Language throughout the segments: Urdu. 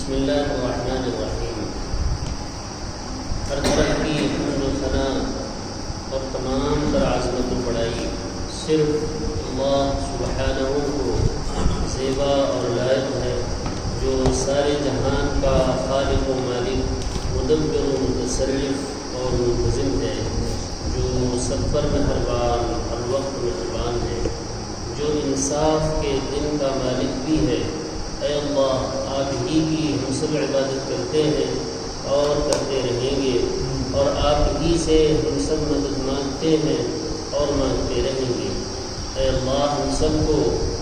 بسم اللہ الرحمن الرحیم۔ ہر طرح کی حمد و ثنا اور تمام تر عظمت و بڑائی صرف اللہ سبحانہ کو زیبا اور لائق ہے، جو سارے جہان کا خالق و مالک، مدبر و متصرف اور منتظم ہے، جو سب پر مہربان ہر وقت مہربان ہے، جو انصاف کے دن کا مالک بھی ہے۔ اے اللہ، آپ ہی کی ہم سب عبادت کرتے ہیں اور کرتے رہیں گے، اور آپ ہی سے ہم سب مدد مانگتے ہیں اور مانگتے رہیں گے۔ اے اللہ، ہم سب کو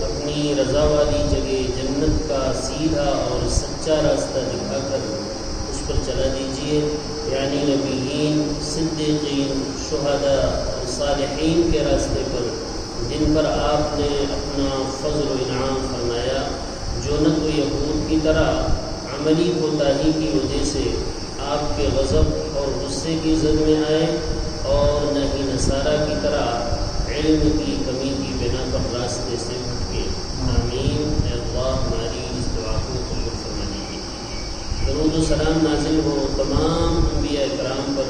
اپنی رضا والی جگہ جنت کا سیدھا اور سچا راستہ دکھا کر اس پر چلا دیجیے، یعنی نبیین، صدیقین، شہداء اور صالحین کے راستے پر، جن پر آپ نے اپنا فضل و انعام فرمایا، جو نہ تو یہود کی طرح عملی کوتاہی کی وجہ سے آپ کے غضب اور غصے کی زد میں آئے، اور نہ ہی نصارہ کی طرح علم کی کمی کی بنا پر راستے سے بھٹکے۔ آمین۔ اے اللہ، ہماری اس دعا کو قبول فرما لیجیے۔ درود و سلام نازل ہو تمام انبیاء کرام پر،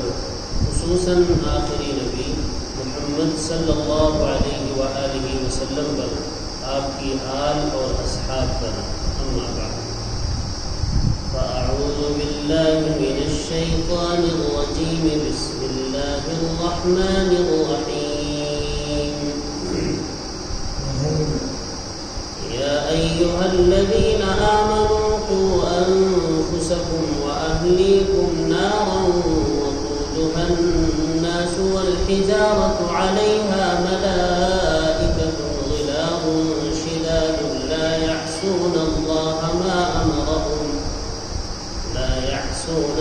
خصوصاً آخری نبی محمد صلی اللہ علیہ وآلہ وسلم پر، آپ کی آل اور اصحاب پر۔ اما بعد، فاعوذ باللہ من الشیطان الرجیم، بسم اللہ الرحمن الرحیم۔ یا ایہا الذین آمنوا قوا انفسکم واہلیکم نارا وقودها الناس والحجارة علیہا ملائکۃ لا يعصون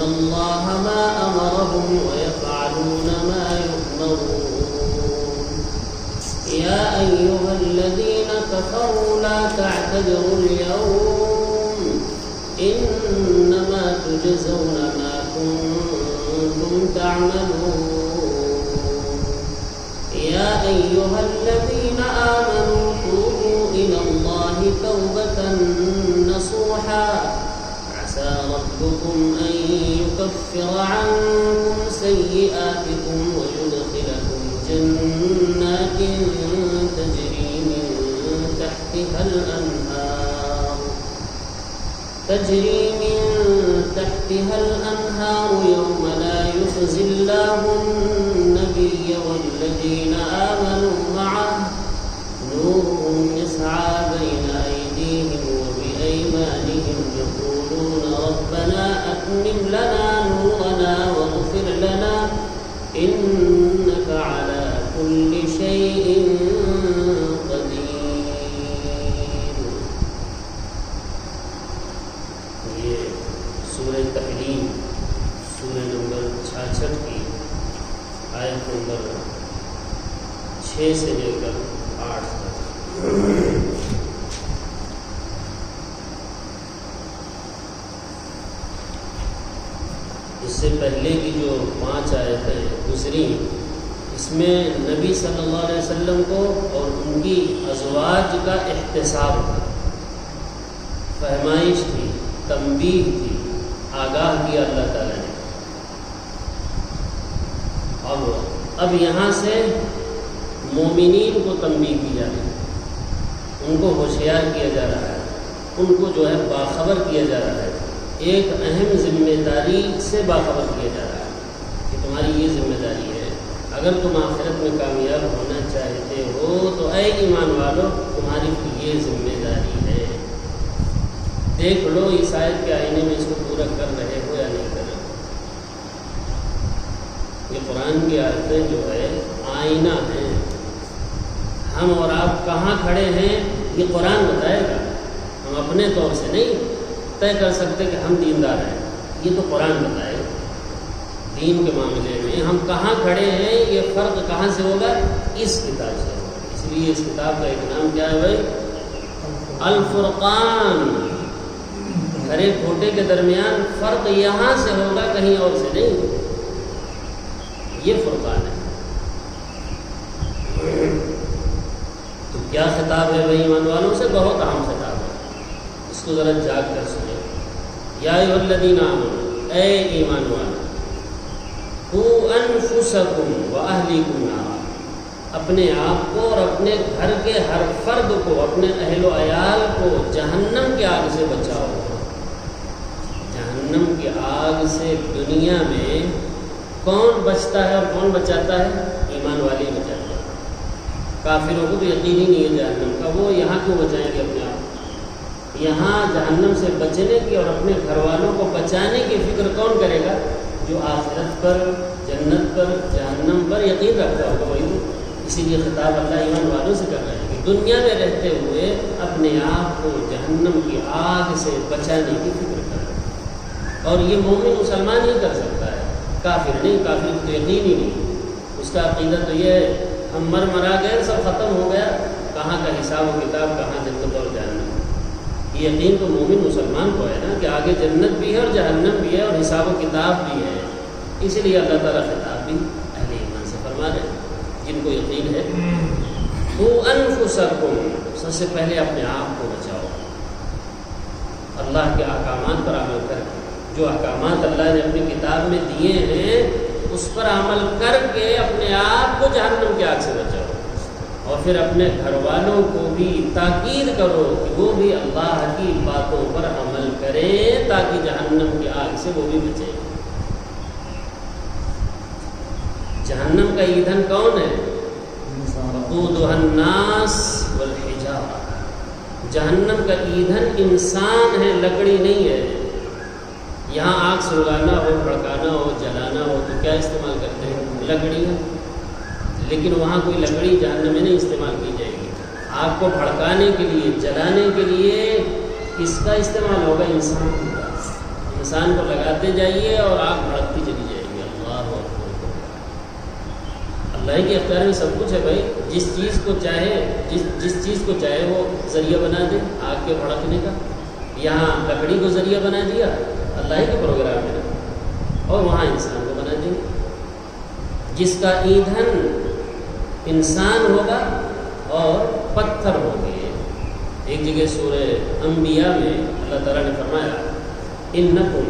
الله ما أمرهم ويفعلون ما يؤمرون۔ يا أيها الذين كفروا لا تعتذروا اليوم إنما تجزون ما كنتم تعملون۔ يا أيها الذين آمنوا توبوا إلى الله توبة نصوحا عسى ربكم أن يكفر عنكم سيئاتكم ويدخلكم جنات تجري من تحتها الأنهار يوم لا يخزي الله النبي والذين آمنوا معه نورهم يسعى بين أيديهم وبأيمانهم يقولون ربنا أتمم لنا نورنا واغفر لنا إنك على كل شيء قدير۔ یہ سورہ تحریم، سورہ نمبر 66 کی آیت نمبر 6 سے لے کر 8 تک۔ اس سے پہلے کی جو 5 آیتیں گزری، اس میں نبی صلی اللہ علیہ وسلم کو اور ان کی ازواج کا احتساب تھا، فہمائش تھی، تنبیہ تھی، آگاہ کیا اللہ تعالیٰ نے۔ اب یہاں سے مومنین کو تنبیہ کی جا رہی ہے، ان کو ہوشیار کیا جا رہا ہے، ان کو جو ہے باخبر کیا جا رہا ہے، ایک اہم ذمہ داری سے باخبر کیا جا رہا ہے کہ تمہاری یہ ذمہ داری ہے، اگر تم آخرت میں کامیاب ہونا چاہتے ہو تو اے ایمان والو، تمہاری یہ ذمہ داری ہے۔ دیکھ لو اس آیت کے آئینے میں اس کو پورا کر رہے ہو یا نہیں کر رہے۔ یہ قرآن کی آیتیں جو ہے آئینہ ہیں، ہم اور آپ کہاں کھڑے ہیں یہ قرآن بتائے گا، ہم اپنے طور سے نہیں طے کر سکتے کہ ہم دیندار ہیں، یہ تو قرآن بتائے گا۔ دین کے معاملے میں ہم کہاں کھڑے ہیں، یہ فرق کہاں سے ہوگا؟ اس کتاب سے ہوگا۔ اس لیے اس کتاب کا ایک نام کیا ہے بھائی؟ الفرقان۔ کھرے کھوٹے کے درمیان فرق یہاں سے ہوگا، کہیں اور سے نہیں۔ یہ فرقان ہے۔ تو کیا خطاب ہے بھائی ایمان والوں سے؟ بہت اہم خطاب ہے، اس کو ذرا جاگ کر سنیں۔ یا ایھا الذین آمنوا، اے ایمان والو، قوا انفسکم واہلیکم نارا، اپنے آپ کو اور اپنے گھر کے ہر فرد کو، اپنے اہل و عیال کو جہنم کی آگ سے بچاؤ۔ جہنم کی آگ سے دنیا میں کون بچتا ہے اور کون بچاتا ہے؟ ایمان والے ہی بچاتے ہیں۔ کافروں کو تو یقین ہی نہیں ہے جہنم کا، وہ یہاں کیوں بچائیں گے اپنے آپ؟ یہاں جہنم سے بچنے کی اور اپنے گھر والوں کو بچانے کی فکر کون کرے گا؟ جو آخرت پر، جنت پر، جہنم پر یقین رکھتا ہوگا وہی تو۔ اسی لیے خطاب اللہ ایمان والوں سے کر رہے ہیں کہ دنیا میں رہتے ہوئے اپنے آپ کو جہنم کی آگ سے بچانے کی فکر کریں، اور یہ مومن مسلمان ہی کر سکتا ہے، کافر نہیں۔ کافر تو یقین ہی نہیں، اس کا عقیدہ تو یہ ہے ہم مرا گئے، سب ختم ہو گیا، کہاں کا حساب و کتاب، کہاں جنت اور جہنم۔ یہ یقین تو مومن مسلمان کو ہے نا کہ آگے جنت بھی ہے اور جہنم بھی ہے اور حساب و کتاب بھی ہے۔ اسی لیے اللہ تعالیٰ خطاب بھی اہل ایمان سے فرما رہے ہیں جن کو یقین ہے۔ قوا انفسکم، سب سے پہلے اپنے آپ کو بچاؤ، اللہ کے احکامات پر عمل کر کے، جو احکامات اللہ نے اپنی کتاب میں دیے ہیں اس پر عمل کر کے اپنے آپ کو جہنم کی آگ سے بچاؤ، اور پھر اپنے گھر والوں کو بھی تاکید کرو کہ وہ بھی اللہ کی باتوں پر عمل کریں تاکہ جہنم کی آگ سے وہ بھی بچیں۔ جہنم کا ایندھن کون ہے؟ وقودها الناس والحجارہ، جہنم کا ایندھن انسان ہے، لکڑی نہیں ہے۔ یہاں آگ سلگانا ہو، بھڑکانا ہو، جلانا ہو تو کیا استعمال کرتے ہیں؟ لکڑیاں، لیکن وہاں کوئی لکڑی جہنم میں نہیں استعمال کی جائے گی۔ آگ کو بھڑکانے کے لیے، جلانے کے لیے کس کا استعمال ہوگا؟ انسان کا۔ انسان کو لگاتے جائیے اور آگ بھڑکتی چلی جائے گی۔ اللہ اکبر، اللہ کے اختیار میں سب کچھ ہے بھائی، جس چیز کو چاہے وہ ذریعہ بنا دے آگ کے بھڑکنے کا۔ یہاں لکڑی کو ذریعہ بنا دیا، اللہ کے پروگرام ہے، اور وہاں انسان کو بنا دیں گے۔ جس کا ایندھن انسان ہوگا اور پتھر ہوں گے۔ ایک جگہ سورہ انبیاء میں اللہ تعالیٰ نے فرمایا انکم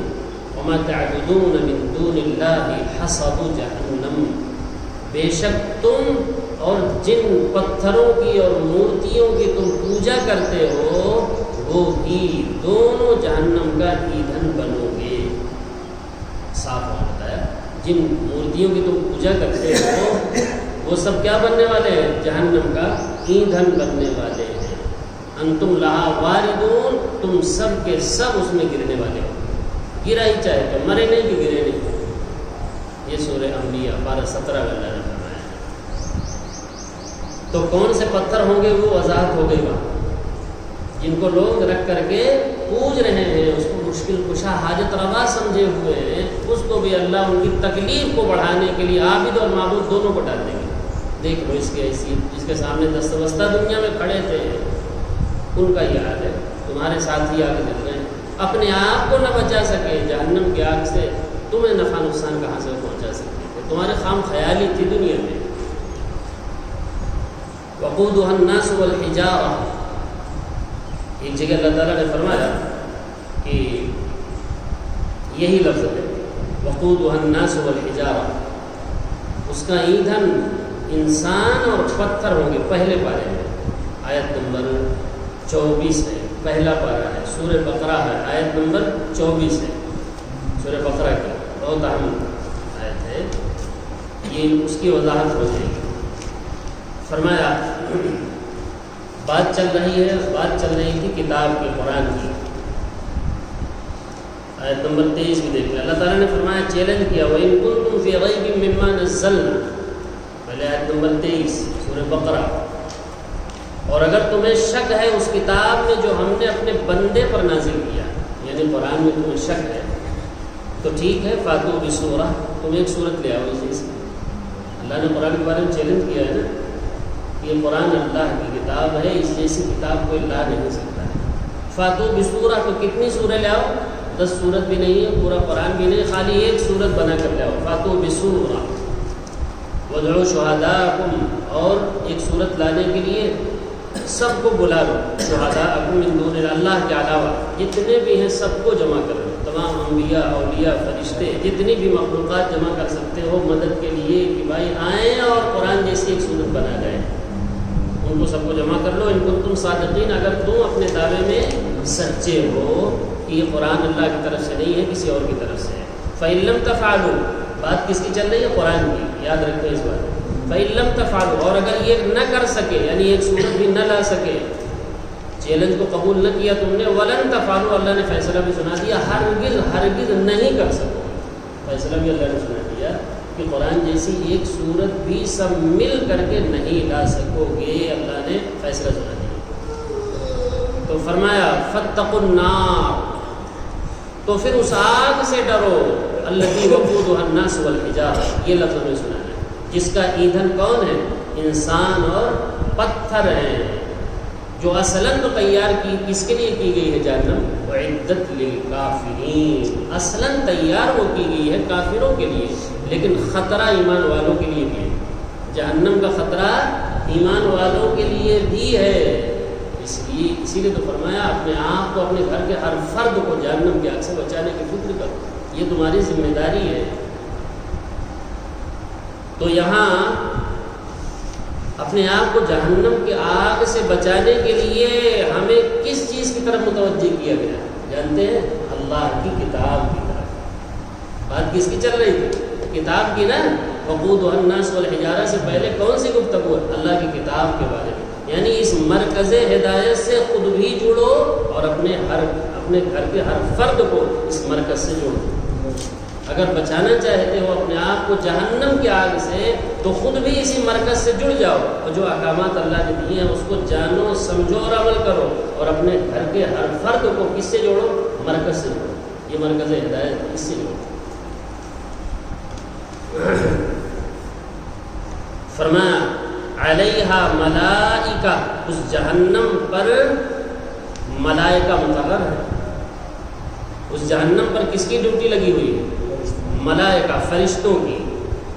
وما تعبدون من دون اللہ حصب جہنم، بے شک تم اور جن پتھروں کی اور مورتیوں کی تم پوجا کرتے ہو وہ بھی دونوں جہنم کا ایندھن بنو گے۔ صاف بتایا، جن مورتیوں کی تم پوجا کرتے ہو وہ سب کیا بننے والے ہیں؟ جہنم کا ایندھن بننے والے ہیں۔ انتم لہا واردون، تم سب کے سب اس میں گرنے والے ہو۔ گرا ہی چاہے تو مرے نہیں کہ گرے نہیں۔ یہ سورہ انبیاء 12-17 میں اللہ نے فرمایا۔ تو کون سے پتھر ہوں گے وہ وضاحت ہو گئی وہاں، جن کو لوگ رکھ کر کے پوج رہے ہیں، اس کو مشکل کشا حاجت روا سمجھے ہوئے ہیں، اس کو بھی اللہ ان کی تکلیف کو بڑھانے کے لیے عابد اور معبود دونوں کو ڈال دیں گے۔ دیکھ لو اس کے جس کے سامنے دست وستہ دنیا میں کھڑے تھے، ان کا یہ حال ہے، تمہارے ساتھ ہی آگے چل رہے ہیں، اپنے آپ کو نہ بچا سکے جہنم کی آگ سے، تمہیں نفع نقصان کہاں سے پہنچا سکتے تھے؟ تمہارے خام خیالی تھی دنیا میں۔ وقودها الناس والحجارہ، ایک جگہ اللہ تعالیٰ نے فرمایا کہ یہی لفظ ہے وقودها الناس والحجارہ، اس کا ایندھن انسان اور پتھر ہوں گے۔ پہلے پارے میں آیت نمبر 24 ہے، پہلا پارہ ہے، سورہ بقرہ ہے، آیت نمبر 24 ہے سورہ بقرہ کی، بہت اہم آیت ہے، یہ اس کی وضاحت ہو جائے گی۔ فرمایا بات چل رہی تھی کتاب کی، قرآن کی۔ آیت نمبر 23 بھی دیکھ لیں، اللہ تعالیٰ نے فرمایا، چیلنج کیا وَإِن كُنتُمْ فِي رَيْبٍ مِّمَّا نَزَّلْنَا، پہلے آیت نمبر 23 سورہ بقرہ، اور اگر تمہیں شک ہے اس کتاب میں جو ہم نے اپنے بندے پر نازل کیا، یعنی قرآن میں تمہیں شک ہے تو ٹھیک ہے، فاتو بسورہ، تم ایک سورت لے آؤ اسی سے۔ اللہ نے قرآن کے بارے میں چیلنج کیا ہے نا، یہ قرآن اللہ کی کتاب ہے، اس جیسی کتاب کوئی لا نہیں سکتا ہے۔ فاتو بسورہ، تو کتنی سورہ لے آؤ؟ 10 سورت بھی نہیں ہے، پورا قرآن بھی نہیں، خالی ایک سورت بنا کر لے آؤ، فاتو بسورہ وادعوا شہداءکم، اور ایک سورت لانے کے لیے سب کو بلا لو، شہداءکم من دون اللہ کے علاوہ جتنے بھی ہیں سب کو جمع کر لو، تمام انبیاء اولیاء فرشتے جتنی بھی مخلوقات جمع کر سکتے ہو مدد کے لیے کہ بھائی آئیں اور قرآن جیسی ایک صورت بنا جائے، ان کو سب کو جمع کر لو ان کو تم صادقین، اگر تم اپنے دعوے میں سچے ہو کہ یہ قرآن اللہ کی طرف سے نہیں ہے کسی اور کی طرف سے ہے۔ فَإِن لَمْ تَفْعَلُوا، بات کس کی چل رہی ہے؟ قرآن کی، یاد رکھیں اس بات۔ فَإِن لَمْ تَفْعَلُوا، اور اگر یہ نہ کر سکے یعنی ایک صورت بھی نہ لا سکے، چیلنج کو قبول نہ کیا تم نے، وَلَن تَفْعَلُوا، اللہ نے فیصلہ بھی سنا دیا، ہرگز نہیں کر سکو، فیصلہ بھی اللہ نے سنا دیا کہ قرآن جیسی ایک صورت بھی سب مل کر کے نہیں لا سکو گے، اللہ نے فیصلہ سنا دیا۔ تو فرمایا فَاتَّقُوا النَّارَ، تو پھر اس آگ سے ڈرو، الَّتِي وَقُودُهَا النَّاسُ وَالْحِجَارَةُ، یہ لفظ ہمیں سنا ہے، جس کا ایندھن کون ہے؟ انسان اور پتھر ہیں، جو اصلاً تو تیار کی کس کے لیے کی گئی ہے؟ جہنم، وَعِدَّتْ لِلْكَافِرِينَ، اصلاً تیار وہ کی گئی ہے کافروں کے لیے، لیکن خطرہ ایمان والوں کے لیے بھی ہے، جہنم کا خطرہ ایمان والوں کے لیے بھی ہے، اسی لیے تو فرمایا اپنے آپ کو اپنے گھر کے ہر فرد کو جہنم کی آگ سے بچانے کی فکر کرو، یہ تمہاری ذمہ داری ہے۔ تو یہاں اپنے آپ کو جہنم کی آگ سے بچانے کے لیے ہمیں کس چیز کی طرف متوجہ کیا گیا؟ جانتے ہیں؟ اللہ کی کتاب کی طرف۔ بات کس کی چل رہی تھی؟ کتاب کی نا، وقودها الناس والحجارہ سے پہلے کون سی گفتگو ہے؟ اللہ کی کتاب کے بارے میں، یعنی اس مرکز ہدایت سے خود بھی جڑو اور اپنے گھر کے ہر فرد کو اس مرکز سے جوڑو۔ اگر بچانا چاہتے ہو اپنے آپ کو جہنم کی آگ سے تو خود بھی اسی مرکز سے جڑ جاؤ، اور جو احکامات اللہ نے دیے ہیں اس کو جانو، سمجھو اور عمل کرو، اور اپنے گھر کے ہر فرد کو کس سے جوڑو؟ مرکز سے جوڑو، یہ مرکز ہدایت، اس سے جوڑو۔ فرمایا علیہا ملائکہ، اس جہنم پر ملائکہ مقرر ہے، اس جہنم پر کس کی ڈیوٹی لگی ہوئی ہے؟ ملائکہ، فرشتوں کی۔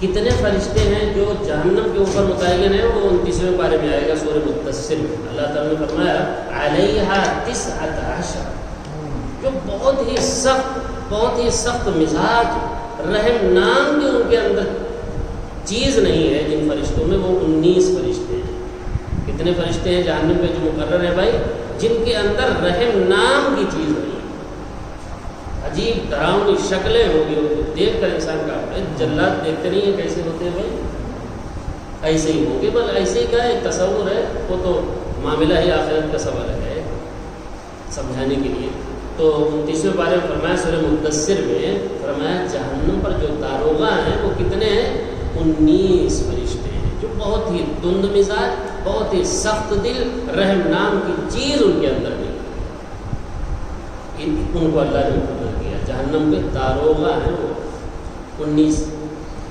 کتنے فرشتے ہیں جو جہنم کے اوپر متعین ہیں؟ وہ 29ویں پارے میں آئے گا سورہ مدثر میں، اللہ تعالیٰ نے فرمایا علیہا 19، جو بہت ہی سخت مزاج، رحم نام کی ان کے اندر چیز نہیں ہے جن فرشتوں میں، وہ 19 فرشتے ہیں۔ کتنے فرشتے ہیں جہنم پہ جو مقرر ہے بھائی؟ جن کے اندر رحم نام کی چیز نہیں ہے، عجیب ڈراؤنی شکلیں ہوگی، ان کو دیکھ کر انسان کا جلات دیکھتے نہیں ہیں کیسے ہوتے ہیں بھائی، ایسے ہی ہوں گے، بل ایسے ہی کا ایک تصور ہے، وہ تو معاملہ ہی آخرت کا سوال ہے سمجھانے کے لیے۔ تو 29ویں پارے میں فرمایا سورہ مدثر میں فرمایا جہنم پر جو داروغہ ہیں وہ کتنے ہیں؟ 19 فرشتے ہیں، جو بہت ہی تند مزاج، بہت ہی سخت دل، رحم نام کی چیز ان کے اندر نہیں، ان کو اللہ نے مقرر کیا، جہنم کے داروغہ ہیں وہ 19۔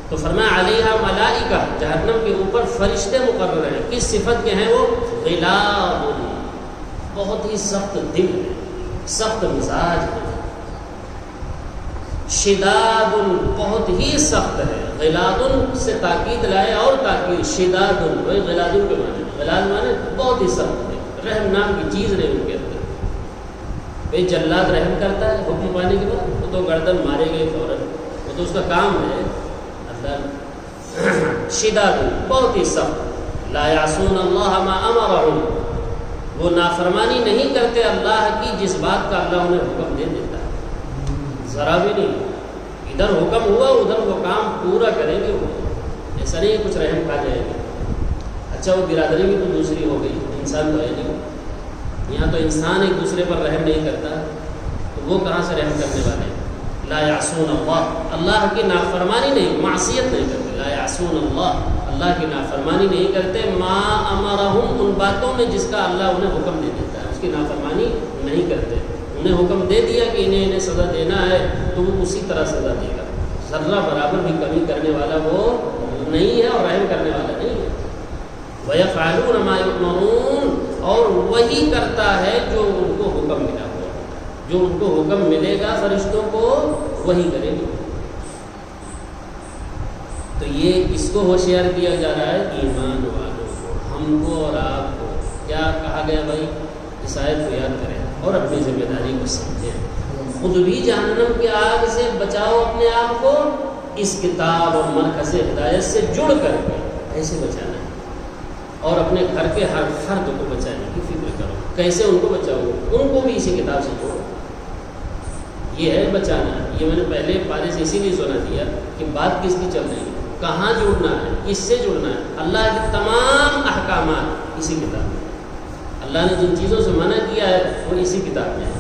تو فرمایا علیہا ملائکہ، جہنم کے اوپر فرشتے مقرر ہیں، کس صفت کے ہیں وہ؟ غلاظ، بہت ہی سخت دل ہے، سخت مزاج ہے، شداد، بہت ہی سخت ہے، غلاظ سے تاکید لائے اور تاکید، شداد وہی غلاظ کے معنی، غلاظ معنی بہت ہی سخت ہے، رحم نام کی چیز نہیں ان کے اندر۔ بھائی جلاد رحم کرتا ہے حکم پانے کے بعد؟ وہ تو گردن مارے گئے فوراً، وہ تو اس کا کام ہے۔ اللہ شداد، بہت ہی سخت، لا یعصون اللہ ما امرہم، وہ نافرمانی نہیں کرتے اللہ کی جس بات کا اللہ انہیں حکم دے دیتا ہے، ذرا بھی نہیں، ادھر حکم ہوا ادھر وہ کام پورا کریں گے، وہ ایسا نہیں کچھ رحم کھا جائے گا۔ اچھا وہ برادری بھی تو دوسری ہو گئی، انسان تو ہے نہیں، یہاں تو انسان ایک دوسرے پر رحم نہیں کرتا، تو وہ کہاں سے رحم کرنے والے ہیں؟ لا یعصون اللہ، اللہ کی نافرمانی نہیں، معصیت نہیں کرتے، لا یعصون اللہ، اللہ کی نافرمانی نہیں کرتے، ما امرہم، ان باتوں میں جس کا اللہ انہیں حکم دے دیتا ہے اس کی نافرمانی نہیں کرتے، انہیں حکم دے دیا کہ انہیں سزا دینا ہے تو وہ اسی طرح سزا دے گا، ذرہ برابر بھی کمی کرنے والا وہ نہیں ہے اور رحم کرنے والا نہیں ہے۔ وَيَفْعَلُونَ مَا يُؤْمَرُونَ، اور وہی کرتا ہے جو ان کو حکم ملا ہوا، جو ان کو حکم ملے گا فرشتوں کو وہی کریں گے۔ تو یہ کس کو ہوشیار کیا جا رہا ہے؟ ایمان والوں کو، ہم کو اور آپ کو، کیا کہا گیا بھائی؟ اس آیت کو یاد کریں اور اپنی ذمہ داری کو سمجھیں. خود بھی جہنم کی آگ سے بچاؤ اپنے آپ کو، اس کتاب اور مرکز ہدایت سے جڑ کر کے ایسے بچانا ہے. اور اپنے گھر کے ہر فرد کو بچانے کی فکر کرو. کیسے ان کو بچاؤ؟ ان کو بھی اسی کتاب سے جوڑو. یہ ہے بچانا. یہ میں نے پہلے پارے سے اسی لیے سنا دیا کہ بات کس کی چل رہی ہے، کہاں جڑنا ہے، کس سے جڑنا ہے. اللہ کے تمام احکامات اسی کتاب میں. اللہ نے جن چیزوں سے منع کیا ہے وہ اسی کتاب میں ہے.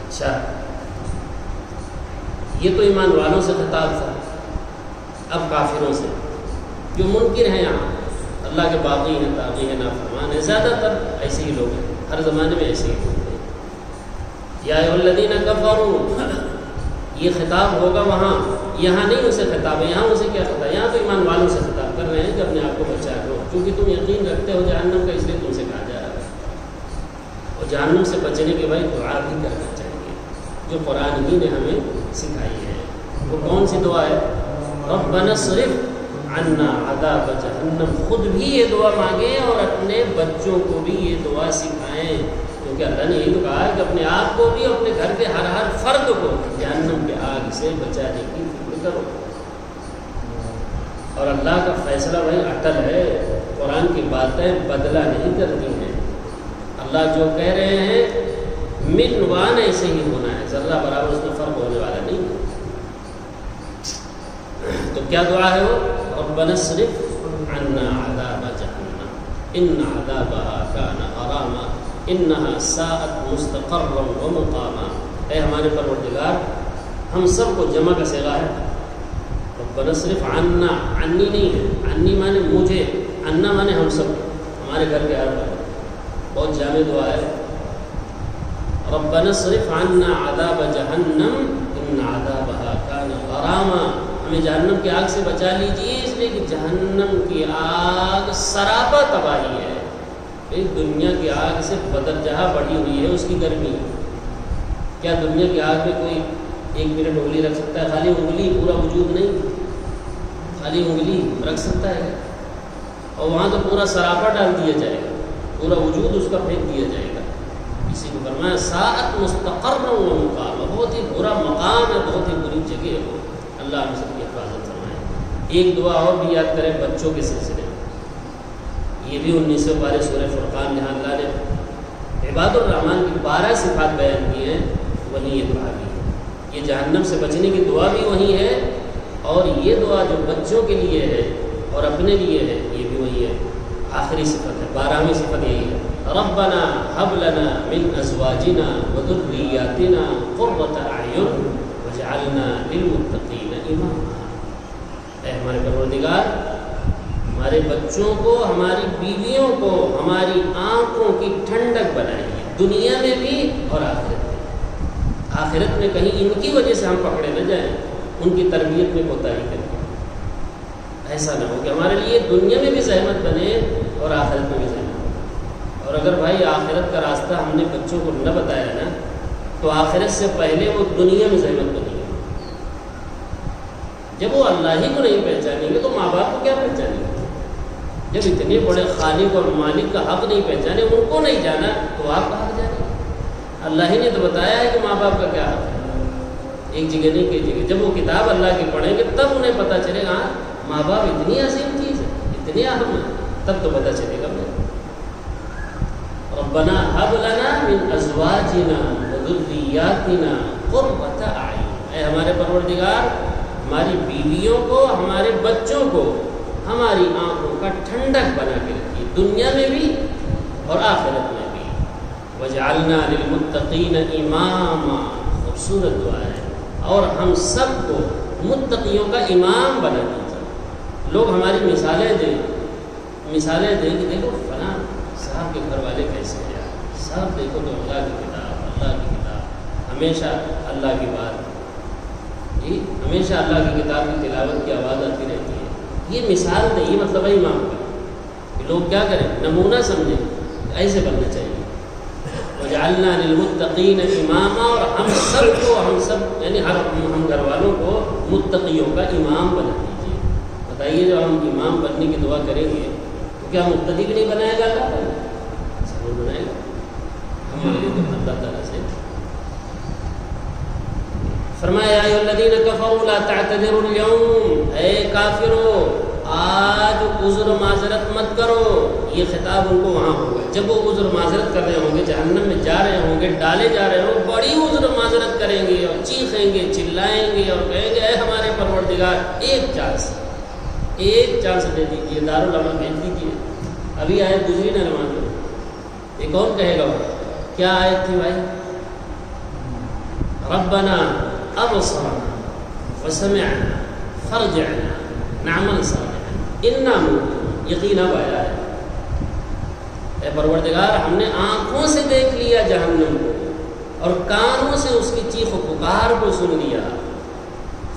اچھا، یہ تو ایمان والوں سے خطاب تھا. اب کافروں سے جو منکر ہیں، یہاں اللہ کے باغی ہیں، طاغی ہیں، نافرمان ہیں. زیادہ تر ایسے ہی لوگ ہیں، ہر زمانے میں ایسے ہی لوگ ہیں. یا ایھا الذین کفروا، یہ خطاب ہوگا وہاں، یہاں نہیں اسے خطاب ہے. یہاں اسے کیا خطاب؟ یہاں تو ایمان والوں سے خطاب کر رہے ہیں کہ اپنے آپ کو بچا لو، کیونکہ تم یقین رکھتے ہو جہنم کا، اس لیے تم سے کہا جا رہا ہے. اور جہنم سے بچنے کے بھائی دعا بھی کرنا چاہیے جو قرآن ہی نے ہمیں سکھائی ہے. وہ کون سی دعا ہے؟ ربنا اصرف عنا عذاب جہنم. خود بھی یہ دعا مانگیں اور اپنے بچوں کو بھی یہ دعا سکھائیں، کیونکہ اللہ نے یہی تو کہا ہے کہ اپنے آپ کو بھی اور اپنے گھر کے ہر فرد کو جہنم کے آگ سے بچانے کی فکر کرو. اور اللہ کا فیصلہ بھائی اٹل ہے. قرآن کی باتیں بدلہ نہیں کرتی ہیں. اللہ جو کہہ رہے ہیں من وان ایسے ہی ہونا ہے، ذرہ برابر اس میں فرق ہونے والا نہیں ہے. تو کیا دعا ہے وہ؟ ربنا اصرف عنا عذاب جہنم ان عذابها كان غراما انها ساءت مستقرا ومقاما. اے ہمارے پروردگار، ہم سب کو جمع کا صیغہ ہے. ربنا اصرف عنا، عنی نہیں ہے، عنی مانے مجھے، عنا مانے ہم سب، ہمارے گھر کے ہر پر. بہت جامع دعا ہے. ربنا اصرف عنا عذاب جہنم ان عذابها كان غراما. ہمیں جہنم کی آگ سے بچا لیجیے، اس لیے کہ جہنم کی آگ سراپا تباہی ہے. ایک دنیا کی آگ سے بدر جہاں بڑھی ہوئی ہے اس کی گرمی. کیا دنیا کی آگ میں کوئی ایک منٹ انگلی رکھ سکتا ہے؟ خالی انگلی، پورا وجود نہیں. خالی انگلی رکھ سکتا ہے؟ اور وہاں تو پورا سراپا ڈال دیا جائے گا، پورا وجود اس کا پھینک دیا جائے گا. اسی کو فرمایا ساعت مستقر و مقام، بہت ہی برا مقام ہے، بہت ہی بری جگہ ہے وہ. اللہ ہم سب کی حفاظت فرمائے. ایک دعا اور بھی یاد کریں بچوں کے سلسلے میں. یہ بھی 19 پارے سورہ فرقان، جہاں اللہ نے عباد الرحمن کی 12 صفات بیان کی ہیں، وہیں یہ دعا بھی ہے. یہ جہنم سے بچنے کی دعا بھی وہی ہے، اور یہ دعا جو بچوں کے لیے ہے اور اپنے لیے ہے یہ بھی وہی ہے. آخری صفت ہے، 12ویں صفت یہی ہے. ربنا هب لنا من ازواجنا وذرياتنا قرة اعين واجعلنا للمتقين اماما. اے ہمارے پروردگار، ہمارے بچوں کو، ہماری بیویوں کو ہماری آنکھوں کی ٹھنڈک بنائیے، دنیا میں بھی اور آخرت میں. آخرت میں کہیں ان کی وجہ سے ہم پکڑے نہ جائیں، ان کی تربیت میں کوتاہی کریں. ایسا نہ ہو کہ ہمارے لیے دنیا میں بھی زحمت بنے اور آخرت میں بھی زحمت. اور اگر بھائی آخرت کا راستہ ہم نے بچوں کو نہ بتایا نا، تو آخرت سے پہلے وہ دنیا میں زحمت بنے گی. جب وہ اللہ ہی کو نہیں پہچانیں گے تو ماں باپ کو کیا پہچانیں گے؟ جب اتنے بڑے خالق اور مالک کا حق نہیں پہچانے، ان کو نہیں جانا، تو آپ کا حق جانے. اللہ ہی نے تو بتایا ہے کہ ماں باپ کا کیا حق ہے. ایک جگہ نہیں کئی جگہ. جب وہ کتاب اللہ کی پڑھیں گے تب انہیں پتہ چلے گا ہاں ماں باپ اتنی عظیم چیز ہے، اتنی اہم ہے، تب تو پتہ چلے گا. ربنا هب لنا من ازواجنا وذرياتنا قرة اعین. اے ہمارے پروردگار، ہماری بیویوں کو، ہمارے بچوں کو ہماری آنکھوں کا ٹھنڈک بنا کے رکھیے، دنیا میں بھی اور آخرت میں بھی. وجعلنا للمتقین اماما. خوبصورت دعا ہے. اور ہم سب کو متقیوں کا امام بنا دیجیے. لوگ ہماری مثالیں دیں کہ دیکھو فلاں صاحب کے گھر والے کیسے ہیں، صاحب دیکھو تو اللہ کی کتاب، ہمیشہ اللہ کی بات، جی ہمیشہ اللہ کی کتاب کی تلاوت کی آواز آتی رہتی ہے. یہ مثال نہیں، یہ مطلب ہے امام کا. لوگ کیا کریں، نمونہ سمجھیں، ایسے بننا چاہیے. وجعلنا للمتقین اماما. اور ہم سب یعنی ہم گھر والوں کو متقیوں کا امام بنا دیجیے. بتائیے جو ہم امام بننے کی دعا کریں گے تو کیا مقتدی بھی نہیں بنائے گا اللہ تعالیٰ؟ ضرور بنائے گا. ہم مانگیں گے اللہ تعالیٰ سے. فرمایا یا ایھا الذین کفروا لا تعتذروا اليوم، اے کافرو آج عذر معذرت مت کرو. یہ خطاب ان کو وہاں ہوگا جب وہ عذر معذرت کر رہے ہوں گے، جہنم میں جا رہے ہوں گے، ڈالے جا رہے ہوں، بڑی عذر معذرت کریں گے اور چیخیں گے، چلائیں گے اور کہیں گے اے ہمارے پروردگار ایک چانس دے دیجیے، دارالعمل بھیج دیجیے. ابھی آیت گزری نا نماز میں، ایک اور کہے گا وہاں. کیا آیت تھی بھائی؟ ربنا ابصرنا وسمعنا فرجعنا نعمل صالحا انا موقنون. یقین اب آیا ہے، اے پروردگار ہم نے آنکھوں سے دیکھ لیا جہنم کو اور کانوں سے اس کی چیخ و پکار کو سن لیا.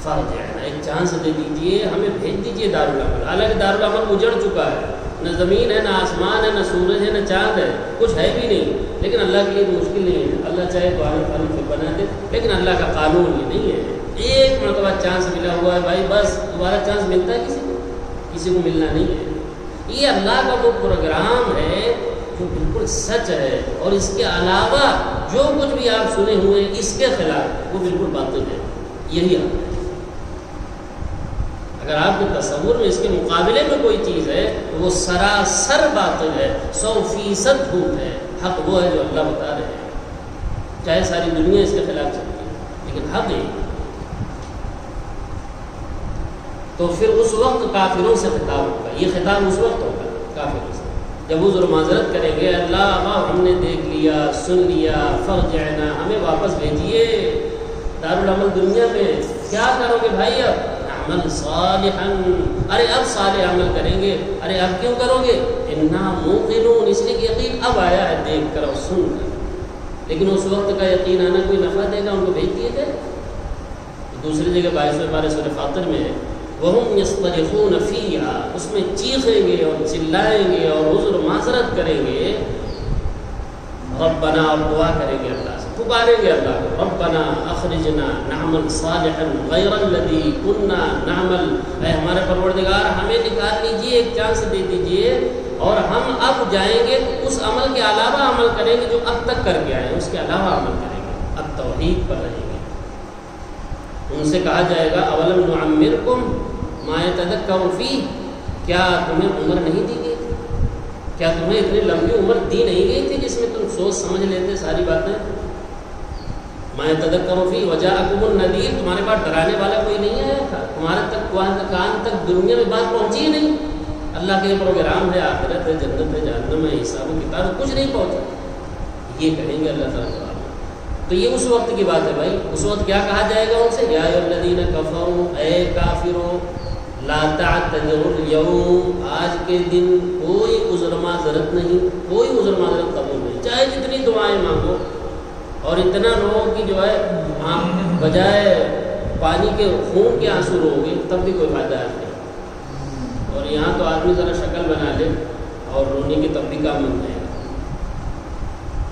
فرجعنا، ایک چانس دے دیجئے، ہمیں بھیج دیجئے دارالعمل. حالانکہ دارالعمل اجڑ چکا ہے، نہ زمین ہے، نہ آسمان ہے، نہ سورج ہے، نہ چاند ہے، کچھ ہے بھی نہیں. لیکن اللہ کے لیے تو مشکل نہیں ہے، اللہ چاہے تو آنے فانی پھر بنا دے، لیکن اللہ کا قانون یہ نہیں ہے. ایک مرتبہ چانس ملا ہوا ہے بھائی، بس دوبارہ چانس ملتا ہے کسی کو ملنا نہیں ہے. یہ اللہ کا وہ پروگرام ہے جو بالکل سچ ہے، اور اس کے علاوہ جو کچھ بھی آپ سنے ہوئے اس کے خلاف وہ بالکل باطل ہے. یہی آپ ہے. اگر آپ کے تصور میں اس کے مقابلے میں کوئی چیز ہے تو وہ سراسر باطل ہے، 100% جھوٹ ہے. حق وہ ہے جو اللہ بتا رہے ہیں، چاہے ساری دنیا اس کے خلاف چلتی ہے، لیکن حق نہیں. تو پھر اس وقت کافروں سے خطاب ہوگا. یہ خطاب اس وقت ہوگا کافروں سے جب عذر معذرت کریں گے، اللہ ہم نے دیکھ لیا، سن لیا، فرجعنا، ہمیں واپس بھیجیے دارالعمل دنیا میں. کیا کرو گے بھائی؟ اب عمل صالحا، ارے اب صالح عمل کریں گے. ارے اب کیوں کرو گے؟ انا موقنون، اس لیے کہ یقین اب آیا ہے دیکھ کر اور سن کر. لیکن اس وقت کا یقین آنا کوئی نفع دے گا؟ ان کو بھیج دیے تھے. دوسری جگہ 22ویں پارے سورہ فاطر میں ہے وَهُمْ يَصْطَرِخُونَ فِيهَا، اس میں چیخیں گے اور چلائیں گے اور عذر معذرت کریں گے. ربنا، اور دعا کریں گے اللہ سے، پکاریں گے اللہ کو. ربنا اخرجنا نعمل صالحا غیر الذی كنا نعمل، اے ہمارے پروردگار ہمیں نکال لیجیے، ایک چانس دے دیجیے، اور ہم اب جائیں گے اس عمل کے علاوہ عمل کریں گے جو اب تک کر کے آئے، اس کے علاوہ عمل کریں گے، اب توحید پر رہیں گے. ان سے کہا جائے گا اولم نعمرکم ما یتذکر فیہ، کیا تمہیں عمر نہیں دی گئی تھی؟ کیا تمہیں اتنی لمبی عمر دی نہیں گئی تھی جس میں تم سوچ سمجھ لیتے ساری باتیں؟ ما یتذکر فیہ وجاءکم النذیر، تمہارے پاس ڈرانے والا کوئی نہیں آیا تھا؟ تمہارے تک کان تک دنیا میں بات پہنچی ہی نہیں. اللہ کے پروگرام ہے، آخرت ہے، جنت ہے، جہنم ہے، حساب و کتاب، کچھ نہیں پہنچا. یہ کہیں گے اللہ تعالیٰ. تو یہ اس وقت کی بات ہے بھائی. اس وقت کیا کہا جائے گا ان سے؟ یا ایھا الذین کفروا، اے کافرو، لا تعتذروا اليوم، آج کے دن کوئی عذر معذرت نہیں، کوئی عذر معذرت قبول نہیں، چاہے جتنی دعائیں مانگو اور اتنا رو کہ جو ہے بجائے پانی کے خون کے آنسو رو گے تب بھی کوئی فائدہ نہیں. اور یہاں تو آدمی ذرا شکل بنا لے اور رونے کے تب بھی کام بن جائے گا.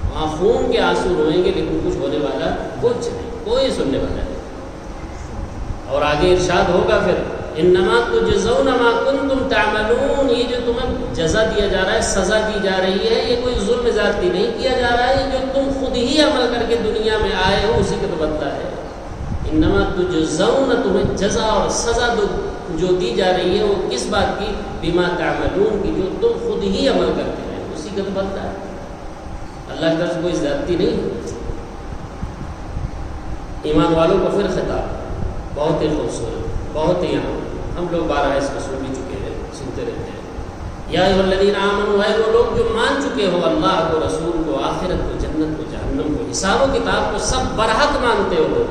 وہاں خون کے آنسو روئیں گے لیکن کچھ ہونے والا کچھ نہیں، کوئی سننے والا نہیں. اور آگے ارشاد ہوگا پھر انما تجزون ما کنتم تعملون، یہ جو تمہیں جزا دیا جا رہا ہے، سزا دی جا رہی ہے، یہ کوئی ظلم ذاتی نہیں کیا جا رہا ہے، یہ جو تم خود ہی عمل کر کے دنیا میں آئے ہو اسی کا تو بدلہ ہے. انما تجزون، تمہیں جزا اور سزا جو دی جا رہی ہے وہ کس بات کی؟ بما تعملون کی، جو تم خود ہی عمل کرتے ہیں اسی کا تو بدلہ ہے. اللہ کی طرف کوئی زیادتی نہیں. ایمان والوں کو پھر خطاب بہت ہی خوبصورت، بہت ہی عام. ہم لوگ بارہ اس کو سن بھی چکے ہیں، سنتے رہتے ہیں. یا ایھا الذین آمنوا، اے وہ لوگ جو مان چکے ہو اللہ کو، رسول کو، آخرت کو، جنت کو، جہنم کو، حساب و کتاب کو، سب برحق مانتے ہو.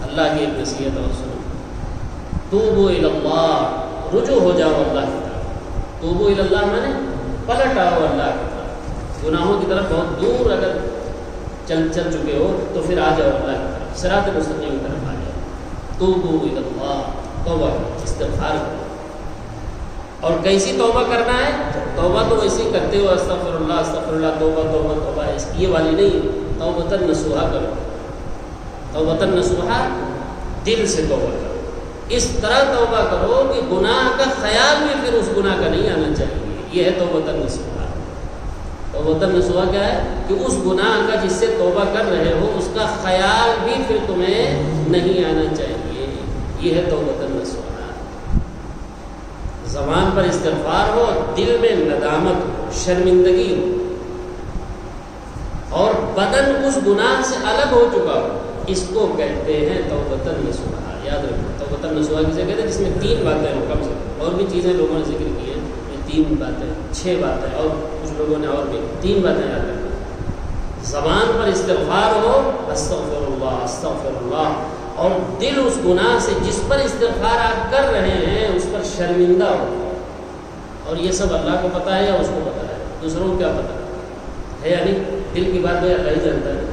اللہ کی ایک نصیحت اور سنو، توبوا الی اللہ، رجوع ہو جاؤ اللہ کی طرف. توبوا الی اللہ مانے پلٹ آؤ اللہ کی طرف. گناہوں کی طرف بہت دور اگر چل چکے ہو تو پھر آ جاؤ اللہ کی طرف، صراط مستقیم کی طرف آ جاؤ. توبوا الی اللہ، توبہ استغفار کرو. اور کیسی توبہ کرنا ہے؟ توبہ تو ویسے ہی کرتے ہو، استغفر اللہ، توبہ توبہ توبہ، یہ والی نہیں. توبۃ نصوحا کرو. توبۃ نصوحا، دل سے توبہ کرو. اس طرح توبہ کرو کہ گناہ کا خیال بھی پھر اس گناہ کا نہیں آنا چاہیے. یہ ہے توبۃ النصوح. توبۃ النصوح کیا ہے؟ کہ اس گناہ کا جس سے توبہ کر رہے ہو اس کا خیال بھی پھر تمہیں نہیں آنا چاہیے. یہ ہے توبۃ النصوح. زبان پر استغفار ہو، دل میں ندامت ہو، شرمندگی ہو، اور بدن اس گناہ سے الگ ہو چکا ہو، اس کو کہتے ہیں توبۃ النصوح. یاد رکھو توبۃ النصوح کسے کہتے ہیں؟ جس میں 3 باتیں ہوں کم سے کم. اور بھی چیزیں لوگوں نے ذکر کی ہیں، 3 باتیں 6 باتیں، اور کچھ لوگوں نے اور بھی 3 باتیں یاد رکھی. زبان پر استغفار ہو، استغفر اللہ استغفر اللہ، اور دل اس گناہ سے جس پر استغفار آپ کر رہے ہیں اس پر شرمندہ ہو. اور یہ سب اللہ کو پتہ ہے یا اس کو پتہ ہے؟ دوسروں کو کیا پتہ ہے؟ یعنی دل کی بات اللہ ہی جانتا ہے.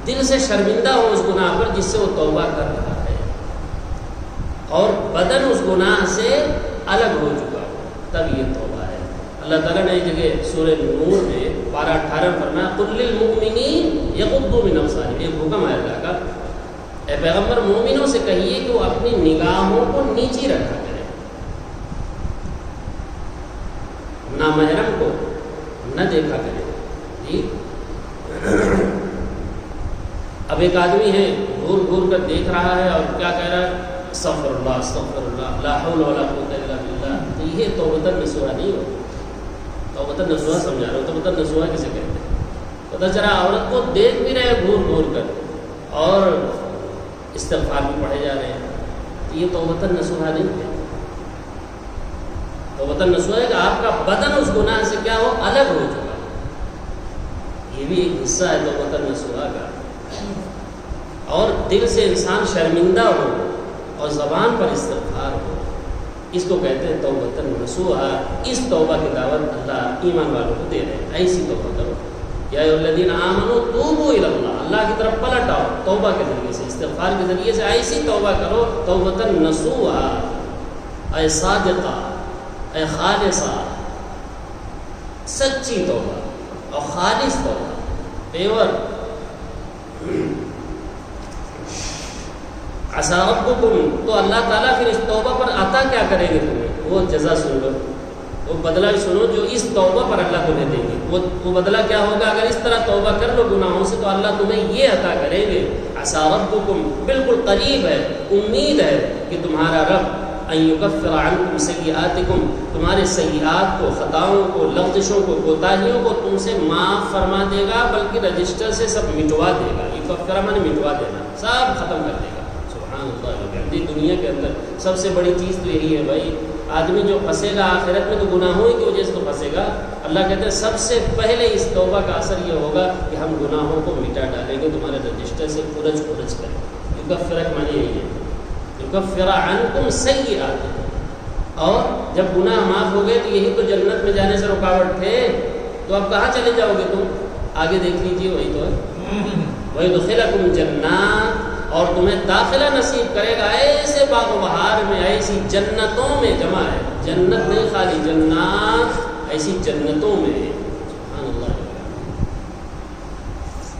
دل سے شرمندہ ہو اس گناہ پر جس سے وہ توبہ کر رہا ہے، اور بدن اس گناہ سے الگ ہو چکا ہو، تب یہ توبہ ہے. اللہ تعالیٰ نے ایک جگہ سورہ نور میں پارہ 18 فرمایا قل للمؤمنین یغضوا من ابصارہم. ایک حکم ہے اللہ کا، اے پیغمبر مومنوں سے کہیے کہ وہ اپنی نگاہوں کو نیچی رکھا کریں، نامحرم کو نہ دیکھا کریں. جی اب ایک آدمی ہے گھور گھور کر دیکھ رہا ہے اور کیا کہہ رہا ہے؟ استغفر اللہ لا حول ولا قوت الا باللہ. تو یہ توبۃ النصوح نہیں ہو. توبۃ النصوح سمجھا رہا ہوں. توبۃ النصوح کسے کہتے ہیں؟ پتہ چلا عورت کو دیکھ بھی رہے گھور گھور کر اور استغفار بھی پڑھے جا رہے ہیں، تو یہ توبۃ النصوح نہیں ہے. توبۃ النصوح ہے کہ آپ کا بدن اس گناہ سے کیا ہو؟ الگ ہو چکا. یہ بھی ایک حصہ ہے توبۃ النصوح کا. اور دل سے انسان شرمندہ ہو اور زبان پر استغفار ہو، اس کو کہتے ہیں توبۃ النصوح. اس توبہ کی دعوت اللہ ایمان والوں کو دے رہے ہیں. ایسی توبہ کرو. یا ایھا الذین آمنوا توبوا الی اللہ، اللہ کی طرف پلٹ آؤ توبہ کے ذریعے سے، استغفار کے ذریعے سے. ایسی توبہ کرو توبۃ النصوح، اے صادقہ، اے خالصہ، سچی توبہ اور خالص توبہ، پیور. عسیٰ ربکم، تو اللہ تعالیٰ پھر اس توبہ پر عطا کیا کریں گے تمہیں؟ وہ جزا سن لو، وہ بدلہ سنو جو اس توبہ پر اللہ تمہیں دیں گے. وہ بدلہ کیا ہوگا؟ اگر اس طرح توبہ کر لو گناہوں سے تو اللہ تمہیں یہ عطا کریں گے. عسیٰ ربکم، بالکل قریب ہے، امید ہے کہ تمہارا رب ان یکفر عنکم سیئاتکم، تمہارے سیئات کو، خطاؤں کو، لغزشوں کو، کوتاہیوں کو تم سے معاف فرما دے گا، بلکہ رجسٹر سے سب مٹوا دے گا. یکفر مانے مٹوا دینا، سب ختم کر دے گا. دنیا کے اندر سب سے بڑی چیز تو یہی ہے بھائی. آدمی جو پھنسے گا آخرت میں تو گناہوں کی وجہ سے تو پھنسے گا. اللہ کہتے ہیں سب سے پہلے اس توبہ کا اثر یہ ہوگا کہ ہم گناہوں کو مٹا ڈالیں گے، تمہارے رجسٹر سے کھرچ کریں. یکفر مانے یہی ہے، یکفر عنکم سیئات. اور جب گناہ معاف ہو گئے تو یہی تو جنت میں جانے سے رکاوٹ تھے، تو اب کہاں چلے جاؤ گے تم؟ آگے دیکھ لیجیے، وہی تو ہے. وَيُدْخِلَكُمْ جَنَّاتٍ، اور تمہیں داخلہ نصیب کرے گا ایسے باغ و بہار میں، ایسی جنتوں میں. جمع ہے، جنت نہیں خالی جنات، ایسی جنتوں میں. سبحان اللہ.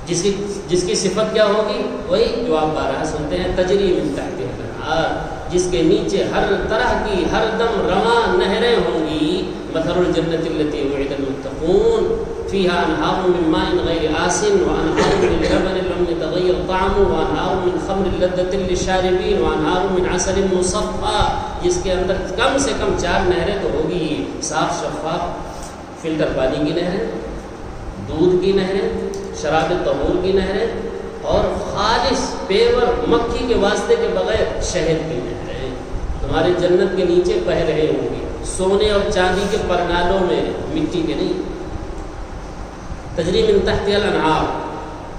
جس کی صفت کیا ہوگی؟ وہی جو آپ بارہا سنتے ہیں، تجری من تحتہا الانہار، جس کے نیچے ہر طرح کی ہر دم رواں نہریں ہوں گی. مثل الجنت التي وعد المتقون فيها انهار من ماء غير آسن وانهار من لبن لم يتغير طعمه وانهار من خمر لذة للشاربين وانهار من عسل مصفى، جس کے اندر کم سے کم 4 نہریں تو ہوگی، صاف شفاف فلٹر پانی کی نہریں، دودھ کی نہریں، شراب طہور کی نہریں، اور خالص پیور مکھی کے واسطے کے بغیر شہد کی نہریں تمہارے جنت کے نیچے بہہ رہے ہوں گی، سونے اور چاندی کے پرنالوں میں، مٹی کے نہیں. تجری من تحتہا الانہار.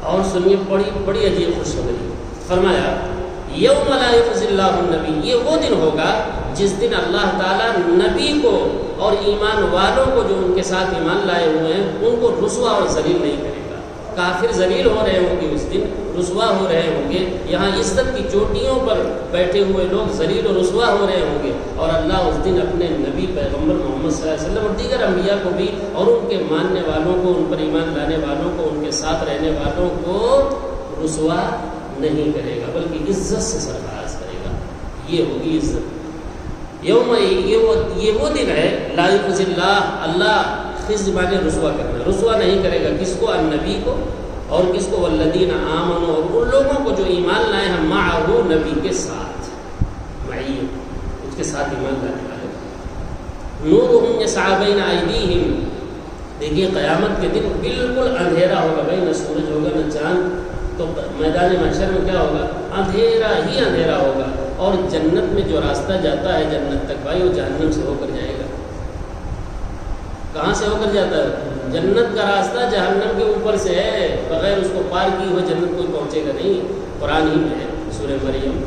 اور سنیے بڑی عجیب خوشخبری فرمایا، یوم لا یخزی اللہ النبی، یہ وہ دن ہوگا جس دن اللہ تعالیٰ نبی کو اور ایمان والوں کو جو ان کے ساتھ ایمان لائے ہوئے ہیں ان کو رسوا اور ذلیل نہیں کرے گا. کافر ذلیل ہو رہے ہوں گے اس دن، رسوا ہو رہے ہوں گے. یہاں عزت کی چوٹیوں پر بیٹھے ہوئے لوگ ذلیل و رسوا ہو رہے ہوں گے، اور اللہ اس دن اپنے نبی پیغمبر محمد صلی اللہ علیہ وسلم اور دیگر انبیاء کو بھی، اور ان کے ماننے والوں کو، ان پر ایمان لانے والوں کو، ان کے ساتھ رہنے والوں کو رسوا نہیں کرے گا، بلکہ عزت سے سرفراز کرے گا. یہ ہوگی عزت۔ یوم یہ وہ دن ہے لا یخزی اللہ خزی مانے رسوا کرنا، رسوا نہیں کرے گا کس کو؟ النبی کو، اور کس کو؟ والذین آمنوا، اور ان لوگوں کو جو ایمان لائے ہیں معہ نبی کے ساتھ، معیت اس کے ساتھ ایمان لانے والے۔ نورہم یسعی بین ایدیہم، دیکھیے قیامت کے دن بالکل اندھیرا ہوگا بھائی، نہ سورج ہوگا نہ چاند، تو میدان محشر میں کیا ہوگا؟ اندھیرا ہی اندھیرا ہوگا، اور جنت میں جو راستہ جاتا ہے جنت تک بھائی وہ جہنم سے ہو کر جائے گا۔ کہاں سے ہو کر جاتا ہے؟ جنت کا راستہ جہنم کے اوپر سے ہے، بغیر اس کو پار کی ہوئے جنت کوئی پہنچے گا نہیں۔ قرآن ہی میں ہے، سورہ مریم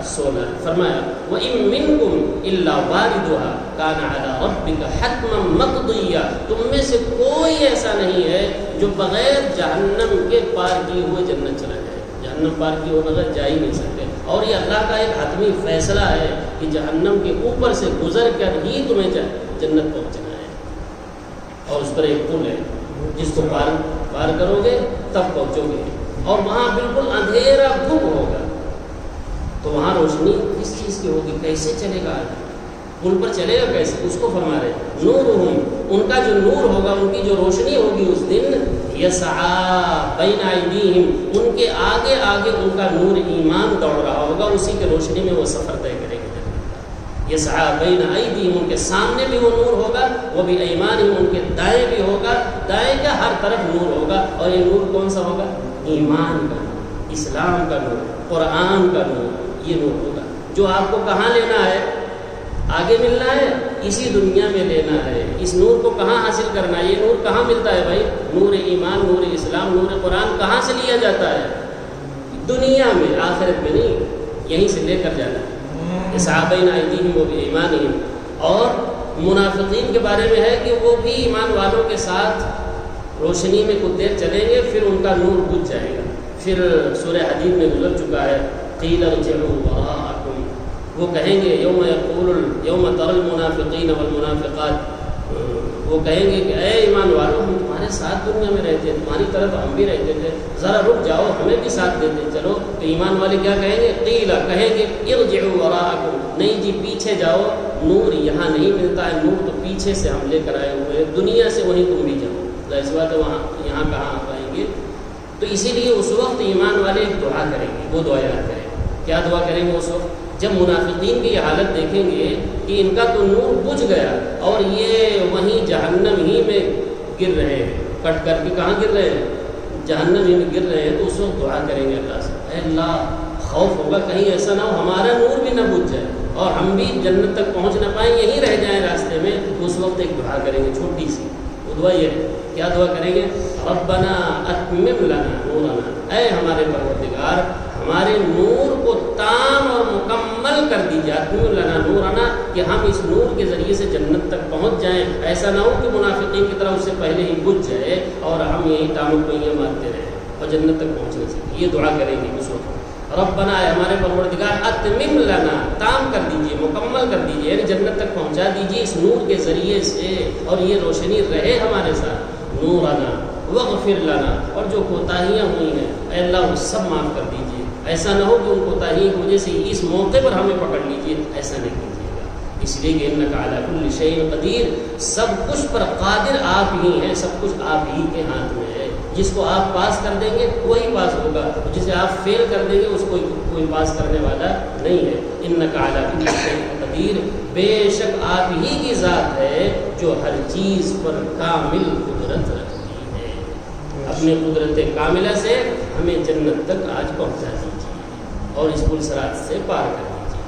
16 فرمایا وَإِن مِّنكُمْ إِلَّا وَارِدُهَا كَانَ عَلَىٰ رَبِّكَ حَتْمًا مَّقْضِيًّا، تم میں سے کوئی ایسا نہیں ہے جو بغیر جہنم کے پار کیے ہوئے جنت چلا جائے، جہنم پار کیے ہوئے بغیر جا ہی نہیں سکتے، اور یہ اللہ کا ایک حتمی فیصلہ ہے کہ جہنم کے اوپر سے گزر کر ہی تمہیں جنت پہنچنا ہے، اور اس پر ایک پل ہے جس کو پار کرو گے تب پہنچو گے، اور وہاں بالکل اندھیرا گم ہوگا، تو وہاں روشنی کس چیز کی ہوگی؟ کیسے چلے گا آدمی؟ پل پر چلے گا کیسے؟ اس کو فرما رہے نورہم، ان کا جو نور ہوگا، ان کی جو روشنی ہوگی اس دن، یسعی بین ایدیہم، ان کے آگے آگے ان کا نور ایمان دوڑ رہا ہوگا، اسی کے روشنی میں وہ سفر طے کریں گے۔ یسعی بین ایدیہم، ان کے سامنے بھی وہ نور ہوگا، وہ بھی ایمانہم، ان کے دائیں بھی ہوگا، دائیں کا ہر طرف نور ہوگا، اور یہ نور کون سا ہوگا؟ ایمان کا نور، اسلام کا نور، قرآن کا نور، یہ نور ہوگا جو آپ کو کہاں لینا ہے؟ آگے ملنا ہے، اسی دنیا میں لینا ہے۔ اس نور کو کہاں حاصل کرنا ہے؟ یہ نور کہاں ملتا ہے بھائی؟ نور ایمان، نور اسلام، نور قرآن کہاں سے لیا جاتا ہے؟ دنیا میں، آخرت میں نہیں، یہیں سے لے کر جانا ہے۔ یسعی بین ایدیہم وبایمانہم، اور منافقین کے بارے میں ہے کہ وہ بھی ایمان والوں کے ساتھ روشنی میں کچھ دیر چلیں گے، پھر ان کا نور بجھ جائے گا۔ پھر سورہ حدید میں گزر چکا ہے قیل ارجعوا وراءکم، وہ کہیں گے یوم تری المنافقین والمنافقات، وہ کہیں گے کہ اے ایمان والو، ہم تمہارے ساتھ دنیا میں رہتے، تمہاری طرح تو ہم بھی رہتے تھے، ذرا رک جاؤ، ہمیں بھی ساتھ دیتے چلو۔ تو ایمان والے کیا کہیں گے؟ قیل، کہیں گے ارجعوا وراءکم، نہیں جی پیچھے جاؤ، نور یہاں نہیں ملتا ہے، نور تو پیچھے سے ہم لے کر آئے ہوئے، دنیا سے وہیں تم بھی جاؤ، ظاہر بات ہے وہاں یہاں کہاں آ پائیں گے۔ تو اسی لیے اس وقت ایمان والے ایک دعا کریں گے، وہ دعا یاد کریں گے۔ کیا دعا کریں گے اس وقت؟ جب منافقین کی یہ حالت دیکھیں گے کہ ان کا تو نور بجھ گیا اور یہ وہیں جہنم ہی میں گر رہے ہیں، کٹ کر کے کہاں گر رہے ہیں؟ جہنم ہی میں گر رہے ہیں، تو اس وقت دعا کریں گے اللہ سے، اے اللہ خوف ہوگا کہیں ایسا نہ ہو ہمارا نور بھی نہ بجھ جائے اور ہم بھی جنت تک پہنچ نہ پائیں، یہیں رہ جائیں راستے میں۔ اس وقت ایک دعا کریں گے چھوٹی سی، وہ دعا یہ ہے، کیا دعا کریں گے؟ ربنا اتمم لنا نورنا، اے ہمارے پروردگار ہمارے نور کو تام اور مکمل کر دیجیے، اتمم لنا نورنا، کہ ہم اس نور کے ذریعے سے جنت تک پہنچ جائیں، ایسا نہ ہو کہ منافقین کی طرح اس سے پہلے ہی بجھ جائے اور ہم یہی ٹانگوں کو یہ مارتے رہیں اور جنت تک پہنچ نہیں سکیں۔ یہ دعا کریں گے اس وقت، ربنا اے ہمارے پروردگار اتمم لنا، تام کر دیجیے، مکمل کر دیجیے، یعنی جنت تک پہنچا دیجیے اس نور کے ذریعے سے، اور یہ روشنی رہے ہمارے ساتھ، نورنا واغفر لنا، اور جو کوتاہیاں ہوئی ہیں اے اللہ وہ سب معاف کر دیجیے، ایسا نہ ہو کہ ان کوتاہیوں کی وجہ سے اس موقع پر ہمیں پکڑ لیجیے، ایسا نہیں کیجیے گا، اس لیے کہ انک علی کل شیء قدیر، سب کچھ پر قادر آپ ہی ہیں، سب کچھ آپ ہی کے ہاتھ میں ہے، جس کو آپ پاس کر دیں گے وہی پاس ہوگا، جسے آپ فیل کر دیں گے اس کو کوئی پاس کرنے والا نہیں ہے۔ انک علی کل شیء قدیر، بے شک آپ ہی کی ذات ہے جو ہر چیز پر کامل قدرت رکھتی ہے، اپنے قدرت کاملہ سے ہمیں جنت تک آج پہنچا دیجیے اور اس پل صراط سے پار کر دیجیے۔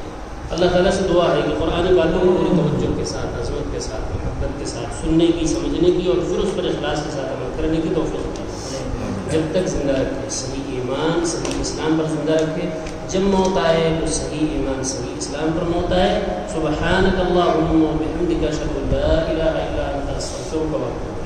اللہ تعالیٰ سے دعا ہے کہ قرآن باتوں کو پوری توجہ کے ساتھ، عظمت کے ساتھ، محبت کے ساتھ سننے کی، سمجھنے کی، اور پھر اس پر اخلاص کے ساتھ عمل کرنے کی توفیق عطا فرمائے۔ جب تک زندہ رکھے صحیح ایمان، صحیح اسلام پر زندہ رکھے، جب موت آئے تو صحیح ایمان، صحیح اسلام پر موت آئے۔ سبحانک اللہم و بحمدک، اشہد ان لا الہ الا انت، استغفرک و اتوب الیک۔